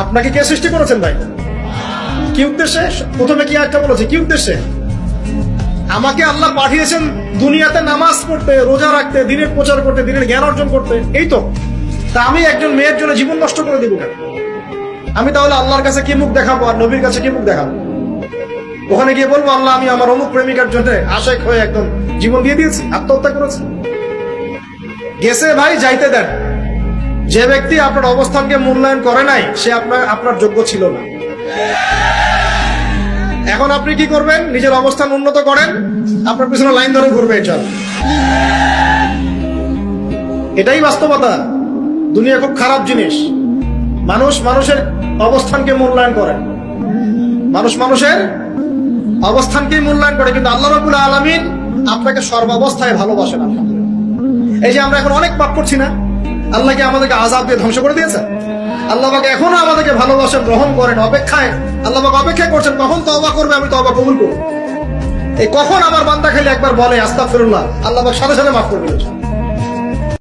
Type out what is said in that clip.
আপনাকে কে সৃষ্টি করেছেন ভাই? কি উদ্দেশ্যে? প্রথমে কি একটা বলেছে, কি উদ্দেশ্যে? আমাকে আল্লাহ পাঠিয়েছেন দুনিয়াতে নামাজ পড়তে, রোজা রাখতে, দিনের প্রচার করতে, দিনের জ্ঞান অর্জন করতে, এই তো। তা আমি একজন মেয়ের জন্য জীবন নষ্ট করে দিব কেন? আমি তাহলে আল্লাহর কাছে কি মুখ দেখাবো আর নবীর কাছে কি মুখ দেখাবো? ওখানে গিয়ে বলবো আল্লাহ আমি আমার অমুক প্রেমিকার জন্য আশেক হয়ে একদম জীবন দিয়ে দিয়েছি, আত্মহত্যা করেছি। গেছে ভাই, যাইতে দেন। যে ব্যক্তি আপনার অবস্থানকে মূল্যায়ন করে নাই সে আপনার যোগ্য ছিল না। এখন আপনি কি করবেন? নিজের অবস্থান উন্নত করেন, আপনার পিছনে লাইন ধরে ঘুরবে। এটাই বাস্তবতা। দুনিয়া খুব খারাপ জিনিস। মানুষ মানুষের অবস্থানকে মূল্যায়ন করে, মানুষ মানুষের অবস্থানকে মূল্যায়ন করে, কিন্তু আল্লাহ রাব্বুল আলামিন আপনাকে সর্বাবস্থায় ভালোবাসেন। এই যে আমরা এখন অনেক পাপ করছি না, আল্লাহ কি আমাদেরকে আযাব দিয়ে ধ্বংস করে দিয়েছে? আল্লাহ পাক এখনো আমাদেরকে ভালোবাসেন, গ্রহণ করেন, অপেক্ষায়। আল্লাহ পাক অপেক্ষা করছেন কখন তওবা করবে, আমি তওবা কবুল করব। এই কখন আমার বান্দা খালি একবার বলে আস্তাগফিরুল্লাহ, আল্লাহ পাক সাথে সাথে মাফ করে দিয়েছেন।